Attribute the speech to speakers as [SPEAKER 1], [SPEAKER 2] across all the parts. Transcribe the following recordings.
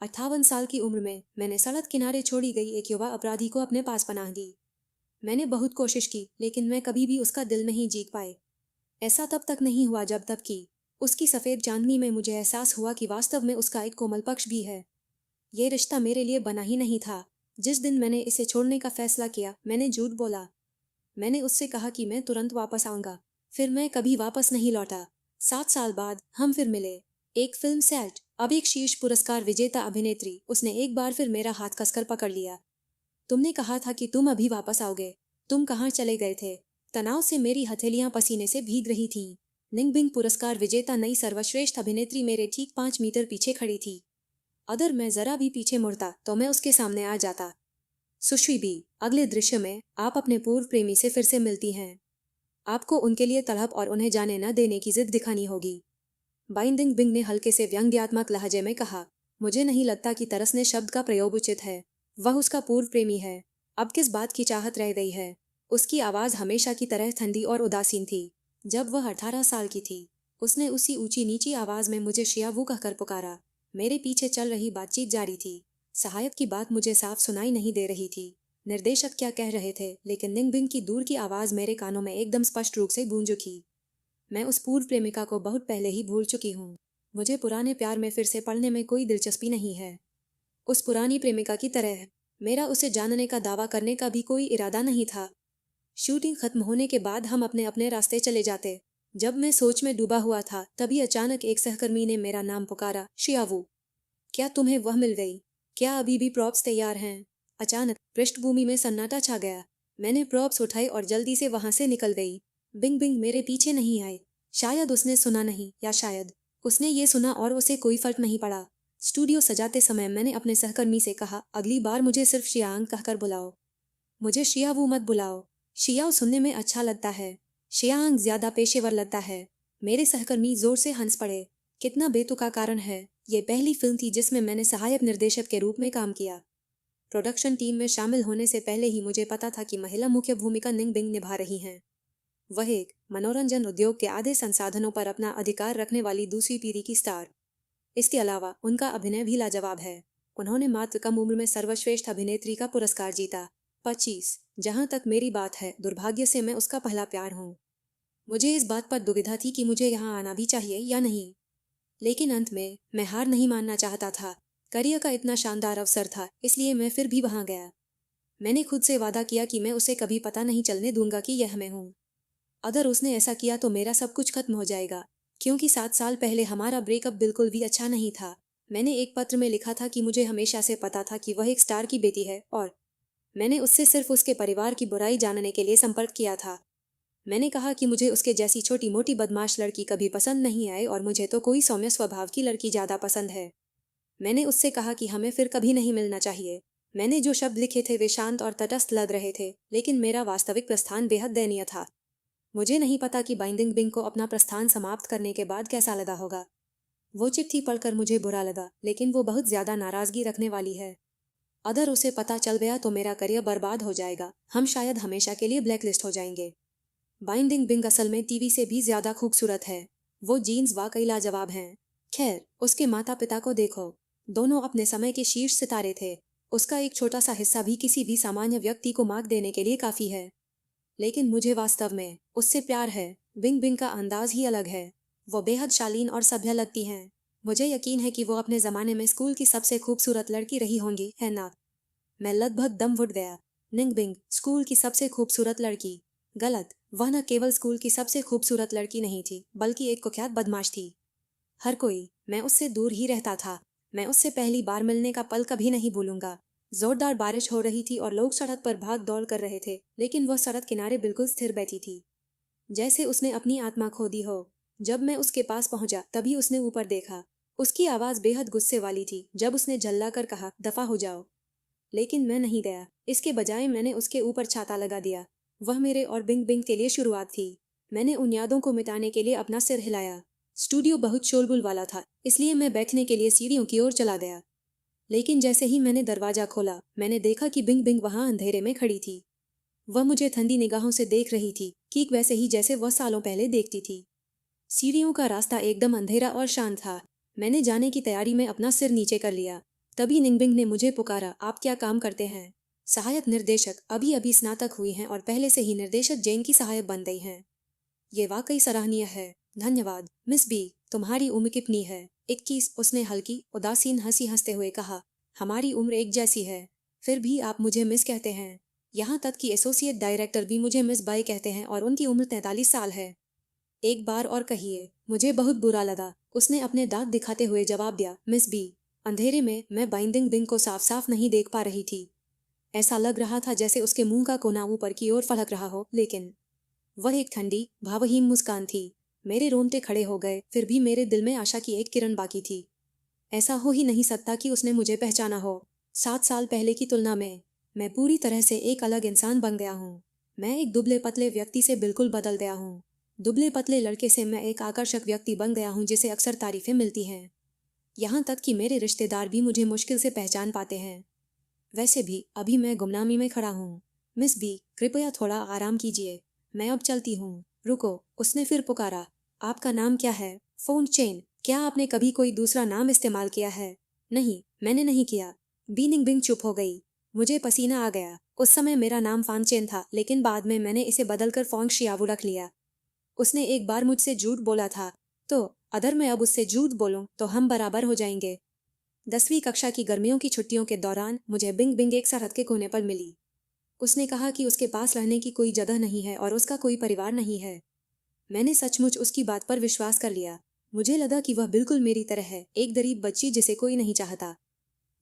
[SPEAKER 1] 58 साल की उम्र में मैंने सड़क किनारे छोड़ी गई एक युवा अपराधी को अपने पास पनाह दी। मैंने बहुत कोशिश की, लेकिन मैं कभी भी उसका दिल नहीं जीत पाए। ऐसा तब तक नहीं हुआ जब तक कि उसकी सफ़ेद चांदनी में मुझे एहसास हुआ कि वास्तव में उसका एक कोमल पक्ष भी है। ये रिश्ता मेरे लिए बना ही नहीं था। जिस दिन मैंने इसे छोड़ने का फैसला किया, मैंने झूठ बोला। मैंने उससे कहा कि मैं तुरंत वापस आऊंगा। फिर मैं कभी वापस नहीं लौटा। 7 साल बाद हम फिर मिले। एक फिल्म सेट, अब एक शीर्ष पुरस्कार विजेता अभिनेत्री। उसने एक बार फिर मेरा हाथ कसकर पकड़ लिया। तुमने कहा था कि तुम अभी वापस आओगे। तुम कहाँ चले गए थे? तनाव से मेरी हथेलियां पसीने से भीग रही थीं। निंगबिंग पुरस्कार विजेता नई सर्वश्रेष्ठ अभिनेत्री मेरे ठीक 5 मीटर पीछे खड़ी थी। अगर मैं जरा भी पीछे मुड़ता तो मैं उसके सामने आ जाता। सुश्री बी, अगले दृश्य में आप अपने पूर्व प्रेमी से फिर से मिलती हैं। आपको उनके लिए तड़प और उन्हें जाने न देने की जिद दिखानी होगी। बाइंडिंग बिंग ने हल्के से व्यंग्यात्मक लहजे में कहा। मुझे नहीं लगता कि तरसने शब्द का प्रयोग उचित है। वह उसका पूर्व प्रेमी है। अब किस बात की चाहत रह गई है? उसकी आवाज़ हमेशा की तरह ठंडी और उदासीन थी। जब वह 18 साल की थी, उसने उसी ऊंची नीची आवाज़ में मुझे शियावू कहकर पुकारा। मेरे पीछे चल रही बातचीत जारी थी। सहायक की बात मुझे साफ सुनाई नहीं दे रही थी। निर्देशक क्या कह रहे थे, लेकिन निंगबिंग की दूर की आवाज़ मेरे कानों में एकदम स्पष्ट रूप से गूंज उठी। मैं उस पूर्व प्रेमिका को बहुत पहले ही भूल चुकी हूँ। मुझे पुराने प्यार में फिर से पड़ने में कोई दिलचस्पी नहीं है। उस पुरानी प्रेमिका की तरह मेरा उसे जानने का दावा करने का भी कोई इरादा नहीं था। शूटिंग खत्म होने के बाद हम अपने अपने रास्ते चले जाते। जब मैं सोच में डूबा हुआ था, तभी अचानक एक सहकर्मी ने मेरा नाम पुकारा, शियावू। क्या तुम्हें वह मिल गई? क्या अभी भी प्रॉप्स तैयार हैं? अचानक पृष्ठभूमि में सन्नाटा छा गया। मैंने प्रॉप्स उठाई और जल्दी से वहां से निकल गई। बिंग बिंग मेरे पीछे नहीं आए। शायद उसने सुना नहीं, या शायद उसने ये सुना और उसे कोई फर्क नहीं पड़ा। स्टूडियो सजाते समय मैंने अपने सहकर्मी से कहा, अगली बार मुझे सिर्फ शियांग कहकर बुलाओ। मुझे शियावू मत बुलाओ। शियाओ सुनने में अच्छा लगता है। शियांग ज्यादा पेशेवर लगता है। मेरे सहकर्मी जोर से हंस पड़े। कितना बेतुका कारण है। ये पहली फिल्म थी जिसमें मैंने सहायक निर्देशक के रूप में काम किया। प्रोडक्शन टीम में शामिल होने से पहले ही मुझे पता था कि महिला मुख्य भूमिका निंग बिंग निभा रही हैं। वह एक मनोरंजन उद्योग के आधे संसाधनों पर अपना अधिकार रखने वाली दूसरी पीढ़ी की स्टार। इसके अलावा उनका अभिनय भी लाजवाब है। उन्होंने मात्र कम उम्र में सर्वश्रेष्ठ अभिनेत्री का पुरस्कार जीता। 25। जहां तक मेरी बात है, दुर्भाग्य से मैं उसका पहला प्यार हूँ। मुझे इस बात पर दुविधा थी कि मुझे यहाँ आना भी चाहिए या नहीं, लेकिन अंत में मैं हार नहीं मानना चाहता था। करियर का इतना शानदार अवसर था, इसलिए मैं फिर भी वहां गया। मैंने खुद से वादा किया कि मैं उसे कभी पता नहीं चलने दूंगा कि यह मैं हूँ। अगर उसने ऐसा किया तो मेरा सब कुछ खत्म हो जाएगा, क्योंकि 7 साल पहले हमारा ब्रेकअप बिल्कुल भी अच्छा नहीं था। मैंने एक पत्र में लिखा था कि मुझे हमेशा से पता था कि वह एक स्टार की बेटी है, और मैंने उससे सिर्फ उसके परिवार की बुराई जानने के लिए संपर्क किया था। मैंने कहा कि मुझे उसके जैसी छोटी मोटी बदमाश लड़की कभी पसंद नहीं आई, और मुझे तो कोई सौम्य स्वभाव की लड़की ज्यादा पसंद है। मैंने उससे कहा कि हमें फिर कभी नहीं मिलना चाहिए। मैंने जो शब्द लिखे थे वे शांत और तटस्थ लग रहे थे, लेकिन मेरा वास्तविक प्रस्थान बेहद दयनीय था। मुझे नहीं पता कि बाइंडिंग बिंग को अपना प्रस्थान समाप्त करने के बाद कैसा लगा होगा। वो चिट्ठी पढ़कर मुझे बुरा लगा, लेकिन वो बहुत ज्यादा नाराजगी रखने वाली है। अगर उसे पता चल गया तो मेरा करियर बर्बाद हो जाएगा। हम शायद हमेशा के लिए ब्लैकलिस्ट हो जाएंगे। बाइंडिंग बिंग असल में टीवी से भी ज्यादा खूबसूरत है। वो जीन्स वाकई लाजवाब हैं। खैर, उसके माता पिता को देखो। दोनों अपने समय के शीर्ष सितारे थे। उसका एक छोटा सा हिस्सा भी किसी भी सामान्य व्यक्ति को मार्क देने के लिए काफी है। लेकिन मुझे वास्तव में उससे प्यार है। बिंग बिंग का अंदाज ही अलग है। वो बेहद शालीन और सभ्य लगती हैं। मुझे यकीन है कि वो अपने जमाने में स्कूल की सबसे खूबसूरत लड़की रही होंगी, है ना? मैं लगभग दम घुट गया। निंग बिंग स्कूल की सबसे खूबसूरत लड़की? गलत। वह न केवल स्कूल की सबसे खूबसूरत लड़की नहीं थी, बल्कि एक कुख्यात बदमाश थी। हर कोई, मैं उससे दूर ही रहता था। मैं उससे पहली बार मिलने का पल कभी नहीं भूलूंगा। जोरदार बारिश हो रही थी और लोग सड़क पर भाग दौड़ कर रहे थे, लेकिन वह सड़क किनारे बिल्कुल स्थिर बैठी थी, जैसे उसने अपनी आत्मा खो दी हो। जब मैं उसके पास पहुंचा, तभी उसने ऊपर देखा। उसकी आवाज बेहद गुस्से वाली थी जब उसने झल्लाकर कहा, दफा हो जाओ। लेकिन मैं नहीं गया। इसके बजाय मैंने उसके ऊपर छाता लगा दिया। वह मेरे और बिंग बिंग के लिए शुरुआत थी। मैंने उन यादों को मिटाने के लिए अपना सिर हिलाया। स्टूडियो बहुत शोरगुल वाला था, इसलिए मैं बैठने के लिए सीढ़ियों की ओर चला गया। लेकिन जैसे ही मैंने दरवाजा खोला, मैंने देखा कि बिंग बिंग वहां अंधेरे में खड़ी थी। वह मुझे ठंडी निगाहों से देख रही थी, ठीक वैसे ही जैसे वह सालों पहले देखती थी। सीढ़ियों का रास्ता एकदम अंधेरा और शांत था। मैंने जाने की तैयारी में अपना सिर नीचे कर लिया। तभी निंगबिंग ने मुझे पुकारा, आप क्या काम करते हैं? सहायक निर्देशक, अभी अभी स्नातक हुई हैं और पहले से ही निर्देशक जेन की सहायक बन गई हैं। ये वाकई सराहनीय है। धन्यवाद। मिस बी, तुम्हारी उम्र कितनी है? 21, उसने हल्की उदासीन हंसी हंसते हुए कहा। हमारी उम्र एक जैसी है, फिर भी आप मुझे मिस कहते हैं। यहाँ तक कि एसोसिएट डायरेक्टर भी मुझे मिस बाई कहते हैं और उनकी उम्र 43 साल है। एक बार और कहिए। मुझे बहुत बुरा लगा, उसने अपने दांत दिखाते हुए जवाब दिया। मिस बी, अंधेरे में मैं बाइंडिंग बिंग को साफ साफ नहीं देख पा रही थी। ऐसा लग रहा था जैसे उसके मुंह का कोना ऊपर की ओर फलक रहा हो, लेकिन वह एक ठंडी भावहीन मुस्कान थी। मेरे रोंगटे खड़े हो गए, फिर भी मेरे दिल में आशा की एक किरण बाकी थी। ऐसा हो ही नहीं सकता कि उसने मुझे पहचाना हो। 7 साल पहले की तुलना में मैं पूरी तरह से एक अलग इंसान बन गया हूँ। मैं एक दुबले पतले व्यक्ति से बिल्कुल बदल गया हूँ। दुबले पतले लड़के से मैं एक आकर्षक व्यक्ति बन गया हूँ जिसे अक्सर तारीफें मिलती हैं। यहाँ तक कि मेरे रिश्तेदार भी मुझे मुश्किल से पहचान पाते हैं। वैसे भी अभी मैं गुमनामी में खड़ा हूँ। मिस बी, कृपया थोड़ा आराम कीजिए, मैं अब चलती हूँ। रुको, उसने फिर पुकारा। आपका नाम क्या है? Phone chain. क्या आपने कभी कोई दूसरा नाम इस्तेमाल किया है? नहीं, मैंने नहीं किया। बीनिंग बिंग चुप हो गई। मुझे पसीना आ गया। उस समय मेरा नाम फान चेन था, लेकिन बाद में मैंने इसे बदलकर फोंग शियावू रख लिया। उसने एक बार मुझसे झूठ बोला था, तो अगर मैं अब उससे झूठ बोलूं तो हम बराबर हो जाएंगे। 10वीं कक्षा की गर्मियों की छुट्टियों के दौरान मुझे बिंग बिंग एक सरहद के कोने पर मिली। उसने कहा कि उसके पास रहने की कोई जगह नहीं है और उसका कोई परिवार नहीं है। मैंने सचमुच उसकी बात पर विश्वास कर लिया। मुझे लगा कि वह बिल्कुल मेरी तरह है, एक गरीब बच्ची जिसे कोई नहीं चाहता।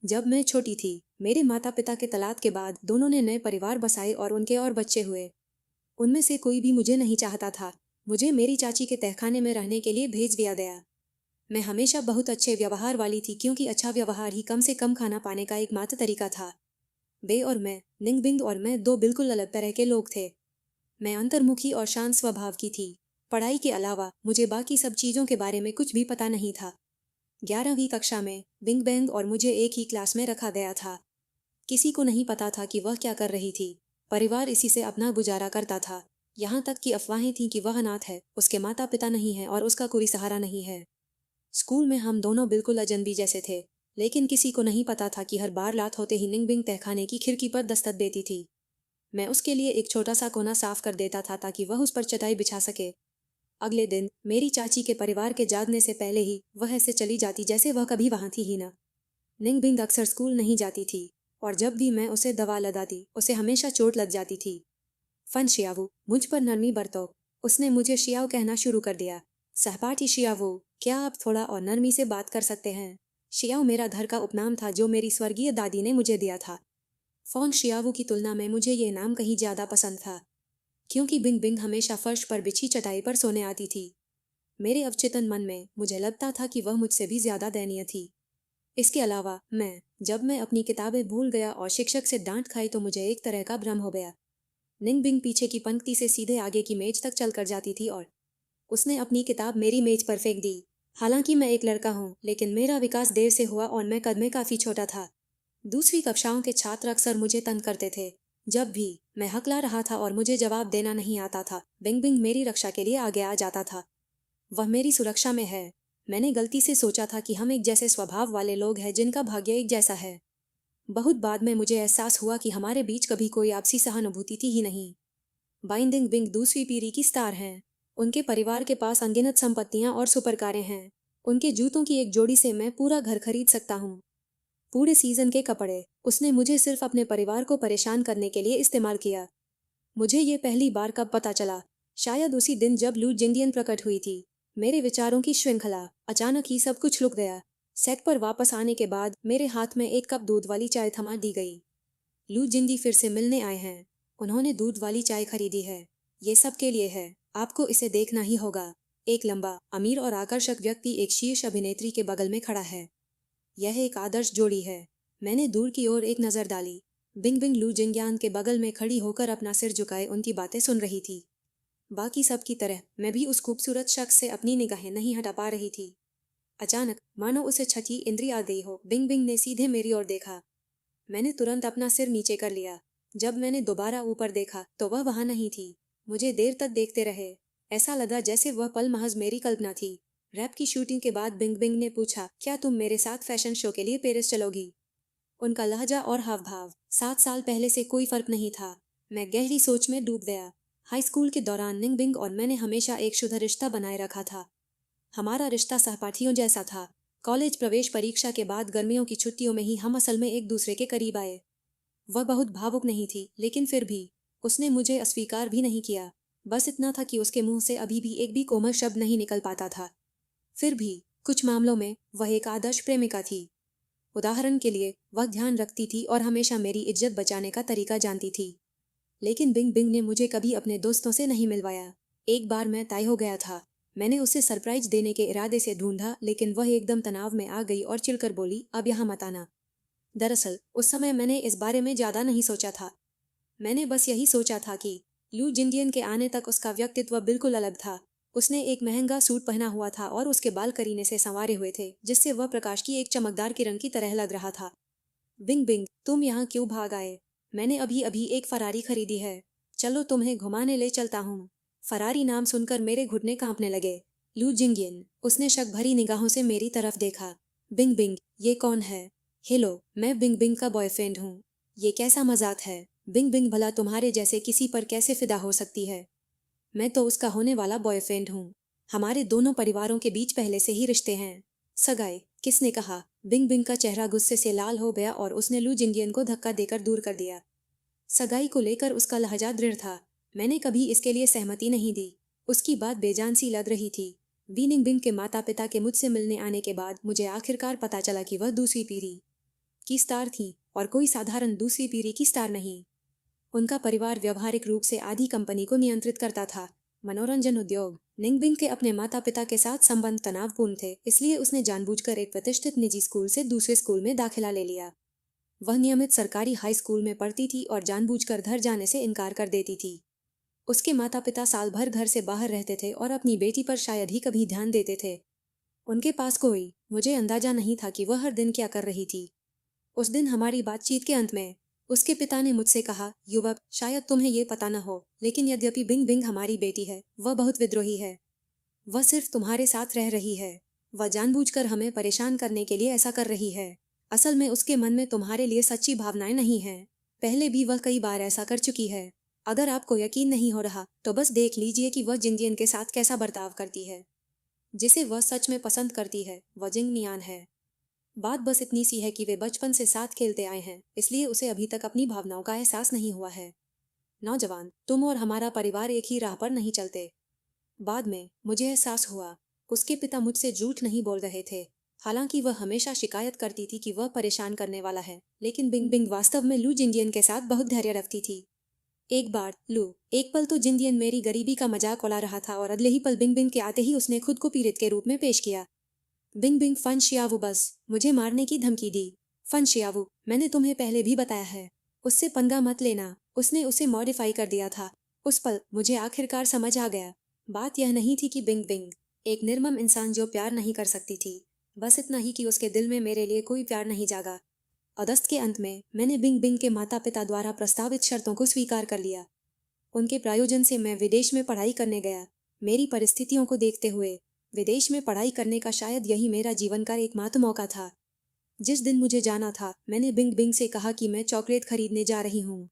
[SPEAKER 1] जब मैं छोटी थी, मेरे माता पिता के तलाक के बाद दोनों ने नए परिवार बसाए और उनके और बच्चे हुए। उनमें से कोई भी मुझे नहीं चाहता था। मुझे मेरी चाची के तहखाने में रहने के लिए भेज दिया गया। मैं हमेशा बहुत अच्छे व्यवहार वाली थी, क्योंकि अच्छा व्यवहार ही कम से कम खाना पाने का एकमात्र तरीका था। बे और मैं, निंगबिंग और मैं, दो बिल्कुल अलग तरह के लोग थे। मैं अंतर्मुखी और शांत स्वभाव की थी। पढ़ाई के अलावा मुझे बाकी सब चीज़ों के बारे में कुछ भी पता नहीं था। 11वीं कक्षा में बिंग बैंग और मुझे एक ही क्लास में रखा गया था। किसी को नहीं पता था कि वह क्या कर रही थी। परिवार इसी से अपना गुजारा करता था। यहाँ तक कि अफवाहें थीं कि वह अनाथ है, उसके माता पिता नहीं है और उसका कोई सहारा नहीं है। स्कूल में हम दोनों बिल्कुल अजनबी जैसे थे, लेकिन किसी को नहीं पता था कि हर बार रात होते ही निंगबिंग तहखाने की खिड़की पर दस्तक देती थी। मैं उसके लिए एक छोटा सा कोना साफ कर देता था ताकि वह उस पर चटाई बिछा सके। अगले दिन मेरी चाची के परिवार के जागने से पहले ही वह ऐसे चली जाती जैसे वह कभी वहां थी ही न। निंगबिंग अक्सर स्कूल नहीं जाती थी और जब भी मैं उसे दवा लगाती उसे हमेशा चोट लग जाती थी। फन शियावू, मुझ पर नरमी बरतो। उसने मुझे शियाव कहना शुरू कर दिया। सहपाठी शियावू, क्या आप थोड़ा और नरमी से बात कर सकते हैं? शियाव मेरा घर का उपनाम था जो मेरी स्वर्गीय दादी ने मुझे दिया था। फोंग शियावू की तुलना में मुझे ये नाम कहीं ज्यादा पसंद था, क्योंकि बिंग बिंग हमेशा फर्श पर बिछी चटाई पर सोने आती थी। मेरे अवचेतन मन में मुझे लगता था कि वह मुझसे भी ज्यादा दयनीय थी। इसके अलावा जब मैं अपनी किताबें भूल गया और शिक्षक से डांट खाई तो मुझे एक तरह का भ्रम हो गया। निंग बिंग पीछे की पंक्ति से सीधे आगे की मेज तक चलकर जाती थी और उसने अपनी किताब मेरी मेज पर फेंक दी। हालांकि मैं एक लड़का हूँ, लेकिन मेरा विकास देर से हुआ और मैं कद में काफी छोटा था। दूसरी कक्षाओं के छात्र अक्सर मुझे तंग करते थे। जब भी मैं हकला रहा था और मुझे जवाब देना नहीं आता था, बिंग बिंग मेरी रक्षा के लिए आगे आ जाता था। वह मेरी सुरक्षा में है। मैंने गलती से सोचा था कि हम एक जैसे स्वभाव वाले लोग हैं जिनका भाग्य एक जैसा है। बहुत बाद में मुझे एहसास हुआ कि हमारे बीच कभी कोई आपसी सहानुभूति थी ही नहीं। बाइंडिंग बिंग दूसरी पीढ़ी की स्टार हैं। उनके परिवार के पास अनगिनत संपत्तियां और सुपरकारें हैं। उनके जूतों की एक जोड़ी से मैं पूरा घर खरीद सकता हूँ। पूरे सीजन के कपड़े उसने मुझे सिर्फ अपने परिवार को परेशान करने के लिए इस्तेमाल किया। मुझे ये पहली बार कब पता चला? शायद उसी दिन जब लू जिंगियन प्रकट हुई थी। मेरे विचारों की श्रृंखला, अचानक ही सब कुछ रुक गया। सेट पर वापस आने के बाद मेरे हाथ में एक कप दूध वाली चाय थमा दी गई। लू जिंदी फिर से मिलने आए हैं। उन्होंने दूध वाली चाय खरीदी है। ये सब के लिए है। आपको इसे देखना ही होगा। एक लंबा, अमीर और आकर्षक व्यक्ति एक शीर्ष अभिनेत्री के बगल में खड़ा है। यह एक आदर्श जोड़ी है। मैंने दूर की ओर एक नजर डाली। बिंग बिंग लू जिंगियान के बगल में खड़ी होकर अपना सिर झुकाए उनकी बातें सुन रही थी। बाकी सब की तरह मैं भी उस खूबसूरत शख्स से अपनी निगाहें नहीं हटा पा रही थी। अचानक, मानो उसे छठी इंद्री आ गई हो, बिंग बिंग ने सीधे मेरी ओर देखा। मैंने तुरंत अपना सिर नीचे कर लिया। जब मैंने दोबारा ऊपर देखा तो वह वहां नहीं थी। मुझे देर तक देखते रहे। ऐसा लगा जैसे वह पल महज मेरी कल्पना थी। रैप की शूटिंग के बाद बिंग बिंग ने पूछा, क्या तुम मेरे साथ फैशन शो के लिए पेरिस चलोगी? उनका लहजा और हाव भाव 7 साल पहले से कोई फर्क नहीं था। मैं गहरी सोच में डूब गया। हाई स्कूल के दौरान निंगबिंग और मैंने हमेशा एक शुद्ध रिश्ता बनाए रखा था। हमारा रिश्ता सहपाठियों जैसा था। कॉलेज प्रवेश परीक्षा के बाद गर्मियों की छुट्टियों में ही हम असल में एक दूसरे के करीब आए। वह बहुत भावुक नहीं थी, लेकिन फिर भी उसने मुझे अस्वीकार भी नहीं किया। बस इतना था कि उसके मुंह से अभी भी एक भी कोमल शब्द नहीं निकल पाता था। फिर भी कुछ मामलों में वह एक आदर्श प्रेमिका थी। उदाहरण के लिए, वह ध्यान रखती थी और हमेशा मेरी इज्जत बचाने का तरीका जानती थी। लेकिन बिंग बिंग ने मुझे कभी अपने दोस्तों से नहीं मिलवाया। एक बार मैं तय हो गया था। मैंने उसे सरप्राइज देने के इरादे से ढूंढा, लेकिन वह एकदम तनाव में आ गई और चिढ़कर बोली, अब यहाँ मत आना। दरअसल उस समय मैंने इस बारे में ज्यादा नहीं सोचा था। मैंने बस यही सोचा था कि लू जिंडियन के आने तक उसका व्यक्तित्व बिल्कुल अलग था। उसने एक महंगा सूट पहना हुआ था और उसके बाल करीने से संवारे हुए थे, जिससे वह प्रकाश की एक चमकदार किरण की तरह लग रहा था। बिंग बिंग, तुम यहाँ क्यों भाग आए? मैंने अभी अभी एक फरारी खरीदी है। चलो तुम्हें घुमाने ले चलता हूँ। फरारी नाम सुनकर मेरे घुटने कांपने लगे। लू जिंगियन, उसने शक भरी निगाहों से मेरी तरफ देखा। बिंग बिंग, ये कौन है? हेलो, मैं बिंग बिंग का बॉयफ्रेंड हूँ। ये कैसा मजाक है? बिंग बिंग भला तुम्हारे जैसे किसी पर कैसे फिदा हो सकती है? मैं तो उसका होने वाला बॉयफ्रेंड हूँ। हमारे दोनों परिवारों के बीच पहले से ही रिश्ते हैं। सगाई? किसने कहा? बिंग बिंग का चेहरा गुस्से से लाल हो गया और उसने लू जिंगियन को धक्का देकर दूर कर दिया। सगाई को लेकर उसका लहजा दृढ़ था। मैंने कभी इसके लिए सहमति नहीं दी। उसकी बात बेजान सी लग रही थी। बीनिंग बिंग के माता पिता के मुझसे मिलने आने के बाद मुझे आखिरकार पता चला कि वह दूसरी पीढ़ी की स्टार थी और कोई साधारण दूसरी पीढ़ी की स्टार नहीं। उनका परिवार व्यवहारिक रूप से आधी कंपनी को नियंत्रित करता था। मनोरंजन उद्योग। निंगबिंग के अपने माता पिता के साथ संबंध तनावपूर्ण थे, इसलिए उसने जानबूझकर एक प्रतिष्ठित निजी स्कूल से दूसरे स्कूल में दाखिला ले लिया। वह नियमित सरकारी हाई स्कूल में पढ़ती थी और जानबूझकर घर जाने से इनकार कर देती थी। उसके माता पिता साल भर घर से बाहर रहते थे और अपनी बेटी पर शायद ही कभी ध्यान देते थे। उनके पास कोई मुझे अंदाजा नहीं था कि वह हर दिन क्या कर रही थी। उस दिन हमारी बातचीत के अंत में उसके पिता ने मुझसे कहा, युवक, शायद तुम्हें ये पता न हो, लेकिन यद्यपि बिंग बिंग हमारी बेटी है, वह बहुत विद्रोही है। वह सिर्फ तुम्हारे साथ रह रही है। वह जानबूझकर हमें परेशान करने के लिए ऐसा कर रही है। असल में उसके मन में तुम्हारे लिए सच्ची भावनाएं नहीं हैं। पहले भी वह कई बार ऐसा कर चुकी है। अगर आपको यकीन नहीं हो रहा तो बस देख लीजिए कि वह जिंजियन के साथ कैसा बर्ताव करती है। जिसे वह सच में पसंद करती है वह जिंग मियान है। बात बस इतनी सी है कि वे बचपन से साथ खेलते आए हैं, इसलिए उसे अभी तक अपनी भावनाओं का एहसास नहीं हुआ है। नौजवान, तुम और हमारा परिवार एक ही राह पर नहीं चलते। बाद में मुझे एहसास हुआ, उसके पिता मुझसे झूठ नहीं बोल रहे थे। हालांकि वह हमेशा शिकायत करती थी कि वह परेशान करने वाला है, लेकिन बिंग बिंग वास्तव में लू जिंजियन के साथ बहुत धैर्य रखती थी। एक बार एक पल तो जिंजियन मेरी गरीबी का मजाक उड़ा रहा था और अगले ही पल बिंग बिंग के आते ही उसने खुद को पीड़ित के रूप में पेश किया। बिंग बिंग फन शियावू, बस मुझे मारने की धमकी दी। फन शियावू, मैंने तुम्हें पहले भी बताया है, उससे पंगा मत लेना। उसने उसे मॉडिफाई कर दिया था। उस पल मुझे आखिरकार समझ आ गया। बात यह नहीं थी कि बिंग बिंग एक निर्मम इंसान जो प्यार नहीं कर सकती थी, बस इतना ही कि उसके दिल में मेरे लिए कोई प्यार नहीं जागा। अगस्त के अंत में मैंने बिंग बिंग के माता पिता द्वारा प्रस्तावित शर्तों को स्वीकार कर लिया। उनके प्रायोजन से मैं विदेश में पढ़ाई करने गया। मेरी परिस्थितियों को देखते हुए विदेश में पढ़ाई करने का शायद यही मेरा जीवन का एकमात्र मौका था। जिस दिन मुझे जाना था, मैंने बिंग बिंग से कहा कि मैं चॉकलेट खरीदने जा रही हूँ।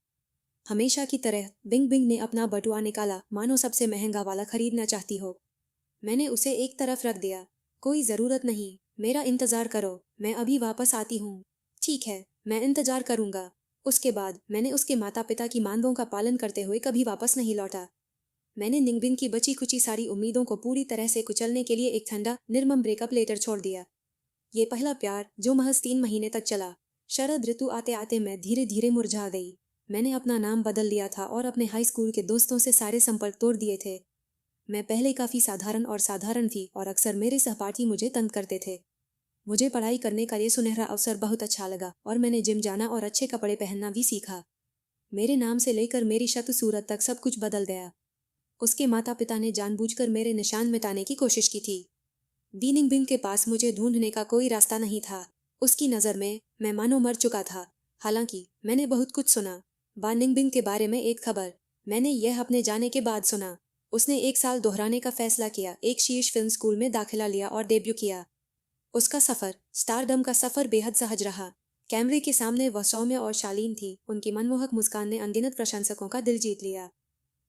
[SPEAKER 1] हमेशा की तरह बिंग बिंग ने अपना बटुआ निकाला, मानो सबसे महंगा वाला खरीदना चाहती हो। मैंने उसे एक तरफ रख दिया। कोई जरूरत नहीं, मेरा इंतजार करो, मैं अभी वापस आती हूँ। ठीक है, मैं इंतजार करूंगा। उसके बाद मैंने उसके माता पिता की मांगों का पालन करते हुए कभी वापस नहीं लौटा। मैंने निंगबिंग की बची खुची सारी उम्मीदों को पूरी तरह से कुचलने के लिए एक ठंडा निर्मम ब्रेकअप लेटर छोड़ दिया। ये पहला प्यार जो महज 3 महीने तक चला। शरद ऋतु आते आते मैं धीरे धीरे मुरझा गई। मैंने अपना नाम बदल लिया था और अपने हाई स्कूल के दोस्तों से सारे संपर्क तोड़ दिए थे। मैं पहले काफी साधारण थी और अक्सर मेरे सहपाठी मुझे तंग करते थे। मुझे पढ़ाई करने का ये सुनहरा अवसर बहुत अच्छा लगा और मैंने जिम जाना और अच्छे कपड़े पहनना भी सीखा। मेरे नाम से लेकर मेरी शत सूरत तक सब कुछ बदल गया। उसके माता पिता ने जानबूझकर मेरे निशान मिटाने की कोशिश की थी। बीनिंग बिंग के पास मुझे ढूंढने का कोई रास्ता नहीं था। उसकी नज़र में मैं मानो मर चुका था। हालांकि मैंने बहुत कुछ सुना। बानिंग बिंग के बारे में एक खबर मैंने यह अपने जाने के बाद सुना। उसने 1 साल दोहराने का फैसला किया, एक शीर्ष फिल्म स्कूल में दाखिला लिया और डेब्यू किया। उसका सफर, स्टारडम का सफर बेहद सहज रहा। कैमरे के सामने वह सौम्य और शालीन थी। उनकी मनमोहक मुस्कान ने अनगिनत प्रशंसकों का दिल जीत लिया।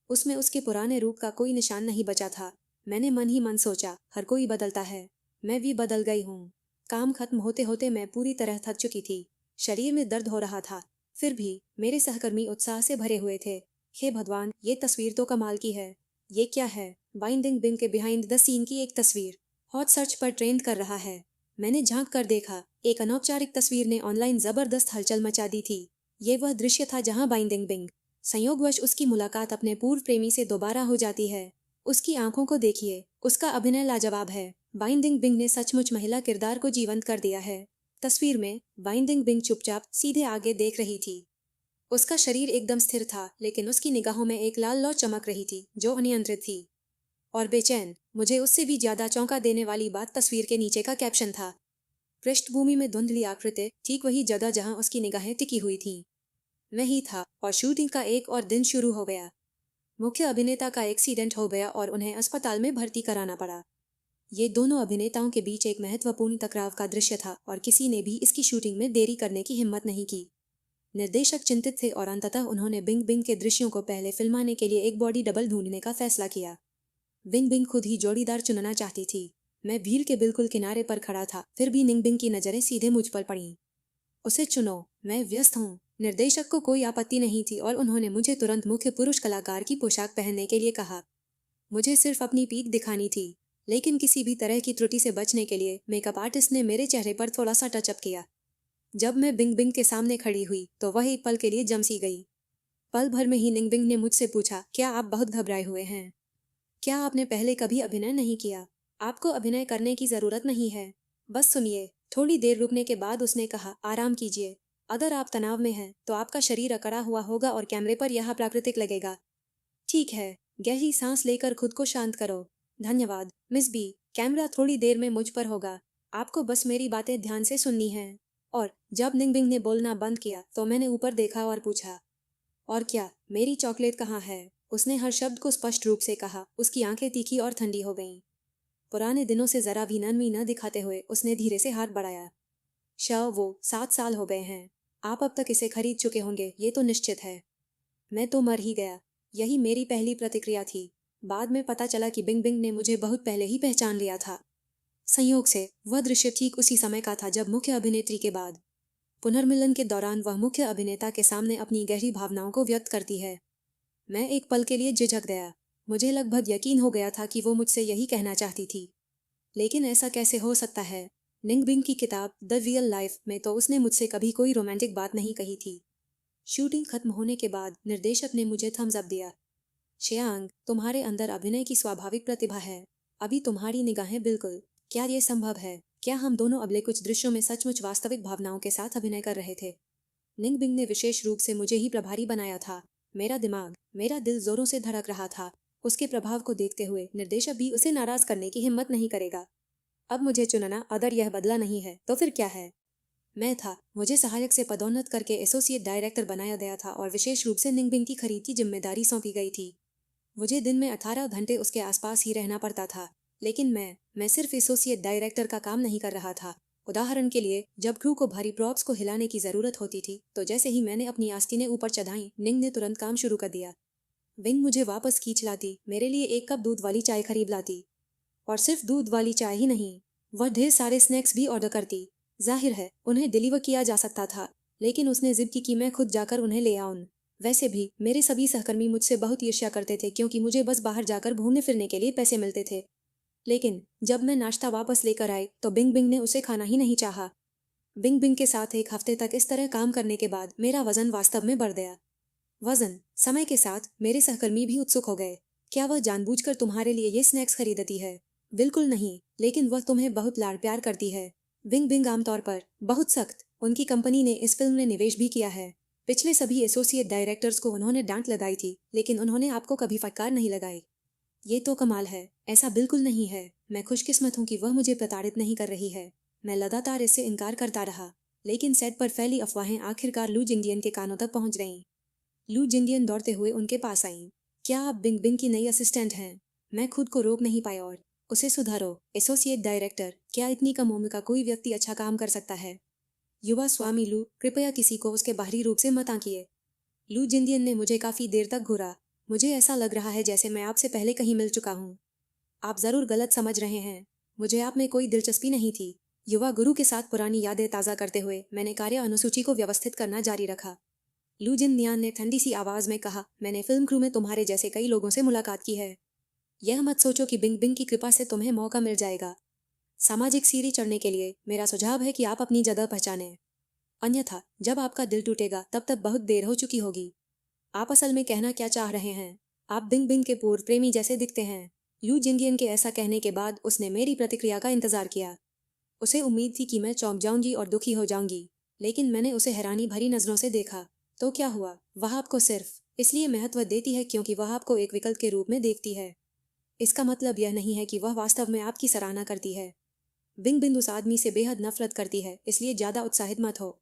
[SPEAKER 1] उसमें उसके पुराने रूप का कोई निशान नहीं बचा था। मैंने मन ही मन सोचा, हर कोई बदलता है, मैं भी बदल गई हूँ। काम खत्म होते होते मैं पूरी तरह थक चुकी थी। शरीर में दर्द हो रहा था। फिर भी मेरे सहकर्मी उत्साह से भरे हुए थे। हे भगवान, ये तस्वीर तो कमाल की है। ये क्या है? बाइंडिंग बिंग के बिहाइंड द सीन की एक तस्वीर। हॉट सर्च पर ट्रेंड कर रहा है। मैंने झांक कर देखा। एक अनौपचारिक तस्वीर ने ऑनलाइन जबरदस्त हलचल मचा दी थी। ये वह दृश्य था जहां बाइंडिंग बिंग संयोगवश उसकी मुलाकात अपने पूर्व प्रेमी से दोबारा हो जाती है। उसकी आंखों को देखिए, उसका अभिनय लाजवाब है। बाइंडिंग बिंग ने सचमुच महिला किरदार को जीवंत कर दिया है। तस्वीर में बाइंडिंग बिंग चुपचाप सीधे आगे देख रही थी। उसका शरीर एकदम स्थिर था, लेकिन उसकी निगाहों में एक लाल लौ चमक रही थी जो अनियंत्रित थी और बेचैन। मुझे उससे भी ज्यादा चौंका देने वाली बात तस्वीर के नीचे का कैप्शन था। पृष्ठभूमि में धुंधली आकृति, ठीक वही जगह जहां उसकी निगाहें टिकी हुई थीं। वही था, और शूटिंग का एक और दिन शुरू हो गया। मुख्य अभिनेता का एक्सीडेंट हो गया और उन्हें अस्पताल में भर्ती कराना पड़ा। ये दोनों अभिनेताओं के बीच एक महत्वपूर्ण टकराव का दृश्य था और किसी ने भी इसकी शूटिंग में देरी करने की हिम्मत नहीं की। निर्देशक चिंतित थे और अंततः उन्होंने बिंग बिंग के दृश्यों को पहले फिल्माने के लिए एक बॉडी डबल ढूंढने का फैसला किया। बिंग बिंग खुद ही जोड़ीदार चुनना चाहती थी। मैं भीड़ के बिल्कुल किनारे पर खड़ा था, फिर भी निंग बिंग की नजरें सीधे मुझ पर पड़ीं। उसे चुनो, मैं व्यस्त हूँ। निर्देशक को कोई आपत्ति नहीं थी और उन्होंने मुझे तुरंत मुख्य पुरुष कलाकार की पोशाक पहनने के लिए कहा। मुझे सिर्फ अपनी पीठ दिखानी थी, लेकिन किसी भी तरह की त्रुटि से बचने के लिए मेकअप आर्टिस्ट ने मेरे चेहरे पर थोड़ा सा टचअप किया। जब मैं बिंग बिंग के सामने खड़ी हुई तो वह एक पल के लिए जम सी गई। पल भर में ही निंग बिंग ने मुझसे पूछा, क्या आप बहुत घबराए हुए हैं? क्या आपने पहले कभी अभिनय नहीं किया? आपको अभिनय करने की जरूरत नहीं है, बस सुनिए। थोड़ी देर रुकने के बाद उसने कहा, आराम कीजिए। अगर आप तनाव में हैं तो आपका शरीर अकड़ा हुआ होगा और कैमरे पर यह प्राकृतिक लगेगा। ठीक है, गहरी सांस लेकर खुद को शांत करो। धन्यवाद मिस बी। कैमरा थोड़ी देर में मुझ पर होगा। आपको बस मेरी बातें ध्यान से सुननी हैं। और जब निंगबिंग ने बोलना बंद किया तो मैंने ऊपर देखा और पूछा, और क्या, मेरी चॉकलेट कहाँ है? उसने हर शब्द को स्पष्ट रूप से कहा। उसकी आंखें तीखी और ठंडी हो गईं। पुराने दिनों से जरा भी नरमी न दिखाते हुए उसने धीरे से हाथ बढ़ाया। वो 7 साल हो गए हैं। आप अब तक इसे खरीद चुके होंगे, ये तो निश्चित है। मैं तो मर ही गया। यही मेरी पहली प्रतिक्रिया थी। बाद में पता चला कि बिंग बिंग ने मुझे बहुत पहले ही पहचान लिया था। संयोग से वह दृश्य ठीक उसी समय का था जब मुख्य अभिनेत्री के बाद पुनर्मिलन के दौरान वह मुख्य अभिनेता के सामने अपनी गहरी भावनाओं को व्यक्त करती है। मैं एक पल के लिए झिझक गया। मुझे लगभग यकीन हो गया था कि वो मुझसे यही कहना चाहती थी, लेकिन ऐसा कैसे हो सकता है? निंग बिंग की किताब द रियल लाइफ में तो उसने मुझसे कभी कोई रोमांटिक बात नहीं कही थी। शूटिंग खत्म होने के बाद निर्देशक ने मुझे थम्स अप दिया। श्रेयांग, तुम्हारे अंदर अभिनय की स्वाभाविक प्रतिभा है। अभी तुम्हारी निगाहें बिल्कुल। क्या ये संभव है? क्या हम दोनों अगले कुछ दृश्यों में सचमुच वास्तविक भावनाओं के साथ अभिनय कर रहे थे? निंग बिंग ने विशेष रूप से मुझे ही प्रभारी बनाया था। मेरा दिमाग, मेरा दिल जोरों से धड़क रहा था। उसके प्रभाव को देखते हुए निर्देशक भी उसे नाराज करने की हिम्मत नहीं करेगा। अब मुझे चुनना, अगर यह बदला नहीं है तो फिर क्या है? मैं था। मुझे सहायक से पदोन्नत करके एसोसिएट डायरेक्टर बनाया गया था और विशेष रूप से निंग बिंग की खरीद की जिम्मेदारी सौंपी गई थी। मुझे दिन में 18 घंटे उसके आसपास ही रहना पड़ता था, लेकिन मैं सिर्फ एसोसिएट डायरेक्टर का काम नहीं कर रहा था। उदाहरण के लिए, जब क्रू को भारी प्रॉप्स को हिलाने की जरूरत होती थी तो जैसे ही मैंने अपनी आस्तीनें ऊपर चढ़ाई, निंग ने तुरंत काम शुरू कर दिया। विंग मुझे वापस खींच लाती, मेरे लिए एक कप दूध वाली चाय खरीद लाती। और सिर्फ दूध वाली चाय ही नहीं, वह ढेर सारे स्नैक्स भी ऑर्डर करती। जाहिर है उन्हें डिलीवर किया जा सकता था, लेकिन उसने जिद की कि मैं खुद जाकर उन्हें ले आऊं। वैसे भी मेरे सभी सहकर्मी मुझसे बहुत ईर्ष्या करते थे क्योंकि मुझे बस बाहर जाकर घूमने फिरने के लिए पैसे मिलते थे। लेकिन जब मैं नाश्ता वापस लेकर आई तो बिंग बिंग ने उसे खाना ही नहीं चाहा। बिंग बिंग के साथ एक हफ्ते तक इस तरह काम करने के बाद मेरा वजन वास्तव में बढ़ गया। वजन। समय के साथ मेरे सहकर्मी भी उत्सुक हो गए। क्या वह जानबूझकर तुम्हारे लिए ये स्नैक्स खरीदती है? बिल्कुल नहीं, लेकिन वह तुम्हें बहुत लाड़ प्यार करती है। बिंग बिंग आमतौर पर बहुत सख्त। उनकी कंपनी ने इस फिल्म में निवेश भी किया है। पिछले सभी एसोसिएट डायरेक्टर्स को उन्होंने डांट लगाई थी, लेकिन उन्होंने आपको कभी फटकार नहीं लगाई। ये तो कमाल है। ऐसा बिल्कुल नहीं है। मैं खुशकिस्मत हूँ कि वह मुझे प्रताड़ित नहीं कर रही है। मैं लगातार इससे इनकार करता रहा, लेकिन सेट पर फैली अफवाहें आखिरकार लू जिंगियन के कानों तक पहुंच गईं। लू जिंगियन दौड़ते हुए उनके पास आईं। क्या आप बिंग बिंग की नई असिस्टेंट हैं? मैं खुद को रोक नहीं पाई और, उसे सुधारो एसोसिएट डायरेक्टर। क्या इतनी कम उम्र का कोई व्यक्ति अच्छा काम कर सकता है? युवा स्वामी लू, कृपया किसी को उसके बाहरी रूप से मत आंकिए। लू जिंदियन ने मुझे काफी देर तक घूरा। मुझे ऐसा लग रहा है जैसे मैं आपसे पहले कहीं मिल चुका हूँ। आप जरूर गलत समझ रहे हैं। मुझे आप में कोई दिलचस्पी नहीं थी। युवा गुरु के साथ पुरानी यादें ताज़ा करते हुए मैंने कार्य अनुसूची को व्यवस्थित करना जारी रखा। लू जिननियान ने ठंडी सी आवाज में कहा, मैंने फिल्म क्रू में तुम्हारे जैसे कई लोगों से मुलाकात की है। यह मत सोचो कि बिंग बिंग की कृपा से तुम्हें मौका मिल जाएगा। सामाजिक सीढ़ी चढ़ने के लिए मेरा सुझाव है कि आप अपनी जगह पहचानें। अन्यथा जब आपका दिल टूटेगा तब तक बहुत देर हो चुकी होगी। आप असल में कहना क्या चाह रहे हैं? आप बिंग बिंग के पूर्व प्रेमी जैसे दिखते हैं। लू जिंगियन के ऐसा कहने के बाद उसने मेरी प्रतिक्रिया का इंतजार किया। उसे उम्मीद थी कि मैं चौंक जाऊंगी और दुखी हो जाऊंगी, लेकिन मैंने उसे हैरानी भरी नजरों से देखा। तो क्या हुआ? वह आपको सिर्फ इसलिए महत्व देती है क्योंकि वह आपको एक विकल्प के रूप में देखती है। इसका मतलब यह नहीं है कि वह वास्तव में आपकी सराहना करती है। बिंग बिंग उस आदमी से बेहद नफरत करती है, इसलिए ज्यादा उत्साहित मत हो।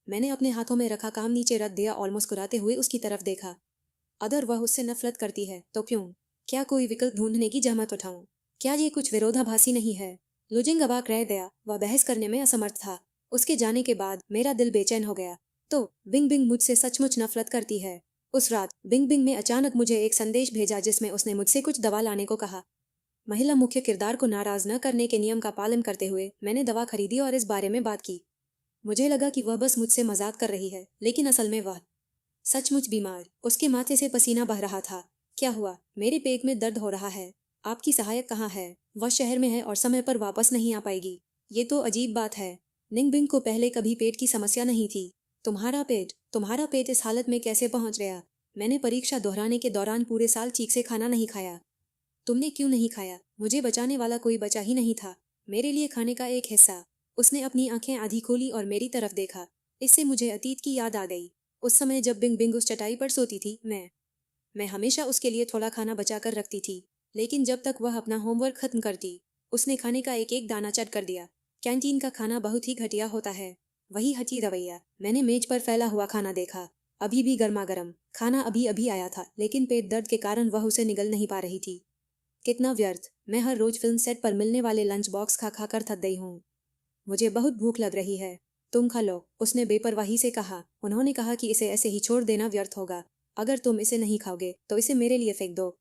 [SPEAKER 1] मैंने अपने हाथों में रखा काम नीचे रख दिया और मुस्कुराते हुए उसकी तरफ देखा। अगर वह उससे नफरत करती है तो क्यों? क्या कोई विकल्प ढूंढने की जहमत उठाऊं? क्या ये कुछ विरोधाभासी नहीं है? लुजिंग अबाक रह गया। वह बहस करने में असमर्थ था। उसके जाने के बाद मेरा दिल बेचैन हो गया। तो बिंग बिंग मुझसे सचमुच नफरत करती है। उस रात बिंग बिंग ने अचानक मुझे एक संदेश भेजा जिसमें उसने मुझसे कुछ दवा लाने को कहा। महिला मुख्य किरदार को नाराज न करने के नियम का पालन करते हुए मैंने दवा खरीदी और इस बारे में बात की। मुझे लगा कि वह बस मुझसे मजाक कर रही है, लेकिन असल में वह सचमुच बीमार। उसके माथे से पसीना बह रहा था। क्या हुआ? मेरे पेट में दर्द हो रहा है। आपकी सहायक कहाँ है? वह शहर में है और समय पर वापस नहीं आ पाएगी। ये तो अजीब बात है। निंग बिंग को पहले कभी पेट की समस्या नहीं थी। तुम्हारा पेट इस हालत में कैसे पहुंच गया? मैंने परीक्षा दोहराने के दौरान पूरे साल ठीक से खाना नहीं खाया। तुमने क्यों नहीं खाया? मुझे बचाने वाला कोई बचा ही नहीं था। मेरे लिए खाने का एक हिस्सा। उसने अपनी आंखें आधी खोली और मेरी तरफ देखा। इससे मुझे अतीत की याद आ गई। उस समय जब बिंग बिंग उस चटाई पर सोती थी, मैं हमेशा उसके लिए थोड़ा खाना बचा कर रखती थी। लेकिन जब तक वह अपना होमवर्क खत्म करती, उसने खाने का एक एक दाना चट कर दिया। कैंटीन का खाना बहुत ही घटिया होता है। वही हठी रवैया। मैंने मेज पर फैला हुआ खाना देखा। अभी भी गर्मा गर्म खाना अभी अभी आया था, लेकिन पेट दर्द के कारण वह उसे निगल नहीं पा रही थी। कितना व्यर्थ। मैं हर रोज फिल्म सेट पर मिलने वाले लंच बॉक्स खा खा कर थक गई हूँ। मुझे बहुत भूख लग रही है। तुम खा लो, उसने बेपरवाही से कहा। उन्होंने कहा कि इसे ऐसे ही छोड़ देना व्यर्थ होगा। अगर तुम इसे नहीं खाओगे तो इसे मेरे लिए फेंक दो।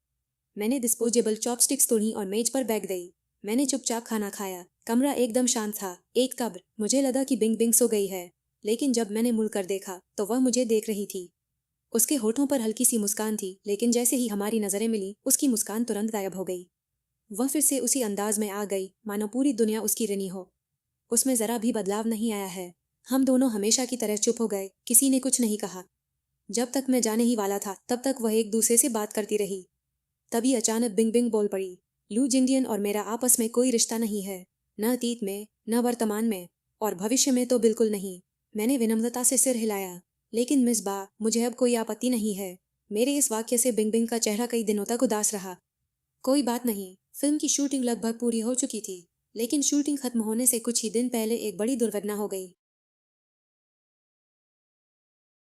[SPEAKER 1] मैंने डिस्पोजेबल चॉपस्टिक्स तोड़ी और मेज पर बैठ गई। मैंने चुपचाप खाना खाया। कमरा एकदम शांत था, एक कब्र। मुझे लगा कि बिंग बिंग सो गई है, लेकिन जब मैंने मुड़कर देखा तो वह मुझे देख रही थी। उसके होठों पर हल्की सी मुस्कान थी, लेकिन जैसे ही हमारी नजरें मिली उसकी मुस्कान तुरंत गायब हो गई। वह फिर से उसी अंदाज में आ गई, मानो पूरी दुनिया उसकी ऋणी हो। उसमें जरा भी बदलाव नहीं आया है। हम दोनों हमेशा की तरह चुप हो गए। किसी ने कुछ नहीं कहा। जब तक मैं जाने ही वाला था तब तक वह एक दूसरे से बात करती रही। तभी अचानक बिंग बिंग बोल पड़ी, लू जिंडियन और मेरा आपस में कोई रिश्ता नहीं है। न अतीत में, न वर्तमान में, और भविष्य में तो बिल्कुल नहीं। मैंने विनम्रता से सिर हिलाया। लेकिन मिस बा, मुझे अब कोई आपत्ति नहीं है। मेरे इस वाक्य से बिंग बिंग का चेहरा कई दिनों तक उदास रहा। कोई बात नहीं। फिल्म की शूटिंग लगभग पूरी हो चुकी थी, लेकिन शूटिंग खत्म होने से कुछ ही दिन पहले एक बड़ी दुर्घटना हो गई।